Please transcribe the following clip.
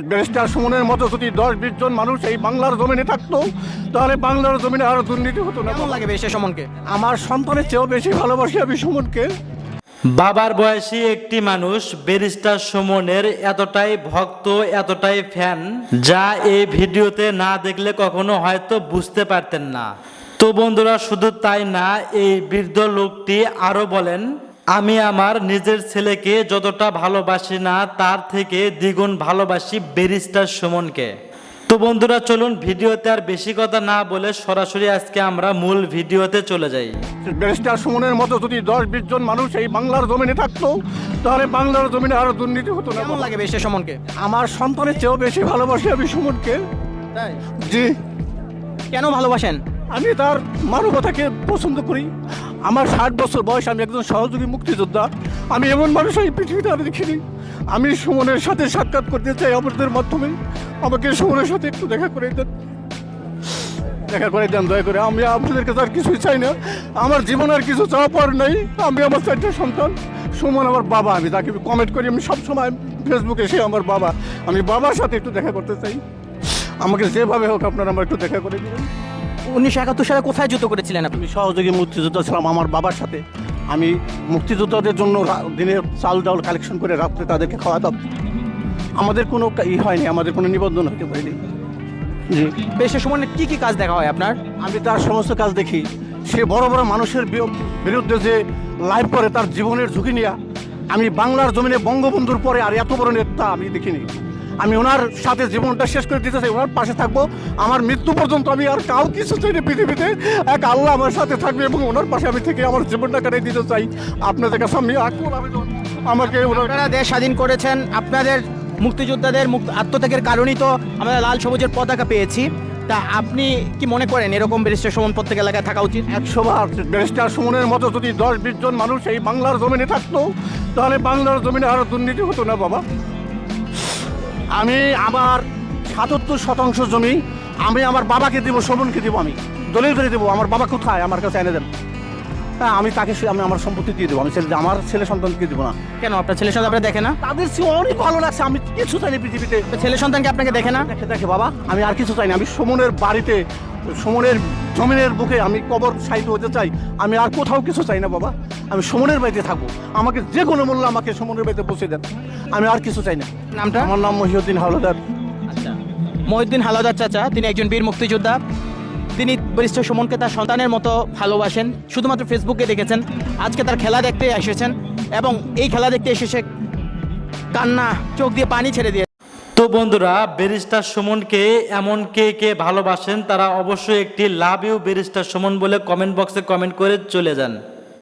Barrister সুমনের মতো যদি 10-20 জন মানুষ এই বাংলার জমিনে থাকতো, তাহলে বাংলার জমিনে আরো দুর্নীতি হতো না। কেমন লাগে ব্যারিস্টার সুমনকে? আমার সন্তানের চেয়েও বেশি ভালোবাসি আমি সুমনকে। বাবার বয়সী একটি মানুষ ব্যারিস্টার সুমনের এতটাই ভক্ত, এতটাই ফ্যান, যা এই ভিডিওতে না দেখলে কখনো হয়তো বুঝতে পারতেন না। তো বন্ধুরা, শুধু তাই না, এই বৃদ্ধ লোকটি আরো বলেন, আমি আমার নিজের ছেলেকে যতটা ভালোবাসি না, তার থেকে দ্বিগুণ ভালোবাসি ব্যারিস্টার সুমনকে। তো বন্ধুরা, চলুন ভিডিওতে আর বেশি কথা না বলে সরাসরি আজকে আমরা মূল ভিডিওতে চলে যাই। ব্যারিস্টার সুমনের মতো যদি 10-20 জন মানুষ এই বাংলার জমিনে থাকতো, তাহলে বাংলার জমিনে আরো দুর্নীতি হতো না। কেমন লাগে ব্যারিস্টার সুমনকে? আমার সন্তানের চেয়েও বেশি ভালোবাসি আমি সুমনকে। তাই? জি, কেন ভালোবাসেন? আমি তার মানবতাকে পছন্দ করি। আমার 60 বছর বয়স, আমি একজন সহযোগী মুক্তিযোদ্ধা। আমি এমন মানুষ এই পৃথিবীতে আর দেখিনি। আমি সুমনের সাথে সাক্ষাৎ করতে চাই আপনাদের মাধ্যমে। আমাকে সুমনের সাথে একটু দেখা করে দেন, দেখা করে দেন দয়া করে। আমি আপনাদের কাছে আর কিছুই চাই না, আমার জীবন আর কিছু চাওয়া পাওয়ার নেই। আমি আমার 4টা সন্তান, সুমন আমার বাবা। আমি তাকে কমেন্ট করি, আমি সবসময় ফেসবুকে, সে আমার বাবা। আমি বাবার সাথে একটু দেখা করতে চাই। আমাকে যেভাবে হোক আপনারা আমার একটু দেখা করে দেবেন। 1971 সালে কোথায় যুদ্ধ করেছিলেন আপনি? আমি সহযোগী মুক্তিযোদ্ধা ছিলাম আমার বাবার সাথে। আমি মুক্তিযোদ্ধাদের জন্য দিনে চাল ডাউল কালেকশন করে রাত্রে তাদেরকে খাওয়াতাম। আমাদের কোনো হয়নি, আমাদের কোনো নিবন্ধন হতে পারেনি। জি, ব্যারিস্টার সুমনের কি কি কাজ দেখা হয় আপনার? আমি তার সমস্ত কাজ দেখি। সে বড় বড় মানুষের বিরুদ্ধে যে লাইভ করে তার জীবনের ঝুঁকি নিয়ে, আমি বাংলার জমিনে বঙ্গবন্ধুর পরে আর এত বড় নেতা আমি দেখিনি। আমি ওনার সাথে জীবনটা শেষ করে দিতে চাই, ওনার পাশে থাকবো আমার মৃত্যু পর্যন্ত। আমি আর কাউ কিছু চাই না পৃথিবীতে, এক আল্লাহ আমার সাথে থাকবে এবং ওনার পাশে আমি থেকে আমার জীবনটা কাটিয়ে দিতে চাই। আপনাদের কাছে আমি আকুল আবেদন, আমাকে আপনারা দেশ স্বাধীন করেছেন, আপনাদের মুক্তিযোদ্ধাদের আত্মত্যাগের কারণেই তো আমরা লাল সবুজের পতাকা পেয়েছি। তা আপনি কি মনে করেন এরকম ব্যারিস্টার সুমন প্রত্যেক এলাকায় থাকা উচিত? 100 বার। ব্যারিস্টার সুমনের মতো যদি 10-20 জন মানুষ এই বাংলার জমিনে থাকতো, তাহলে বাংলার জমিনে আরো দুর্নীতি হতো না বাবা। আমি আমার 77% জমি আমি আমার বাবাকে দিব, সুমনকে দিব। আমি দলিল করে দেবো। আমার বাবা কোথায়, আমার কাছে এনে দেন। হ্যাঁ, আমি তাকে আমি আমার সম্পত্তি দিয়ে দেবো। আমি আমার ছেলে সন্তানকে দেবো না। কেন আপনার ছেলে সন্তান আপনার দেখে না? তাদের চেয়ে অনেক ভালো লাগছে। আমি কিছু চাই না পৃথিবীতে। ছেলে সন্তানকে আপনাকে দেখে না? দেখে দেখে বাবা, আমি আর কিছু চাই না। আমি সুমনের বাড়িতে, সুমনের জমিনের বুকে আমি কবর সাহিত্য হতে চাই। আমি আর কোথাও কিছু চাই না বাবা। আমি সুমনের বাড়িতে থাকবো। আমাকে যে কোনো মূল্য আমাকে সুমনের বাড়িতে পৌঁছে দেন। আমি আর কিছু চাই না। নামটা? আমার নাম মহিউদ্দিন হাওলাদার। আচ্ছা, মহিউদ্দিন হাওলাদার চাচা, তিনি একজন বীর মুক্তিযোদ্ধা। তিনি ব্যারিস্টার সুমনকে তার সন্তানের মতো ভালোবাসেন। শুধুমাত্র ফেসবুকে দেখেছেন, আজকে তার খেলা দেখতে এসেছেন এবং এই খেলা দেখতে এসে কান্না, চোখ দিয়ে পানি ছেড়ে দিয়ে। তো বন্ধুরা, ব্যারিস্টার সুমনকে এমন কে কে ভালোবাসেন, তারা অবশ্যই একটি লাভ ইউ ব্যারিস্টার সুমন বলে কমেন্ট বক্সে কমেন্ট করে চলে যান।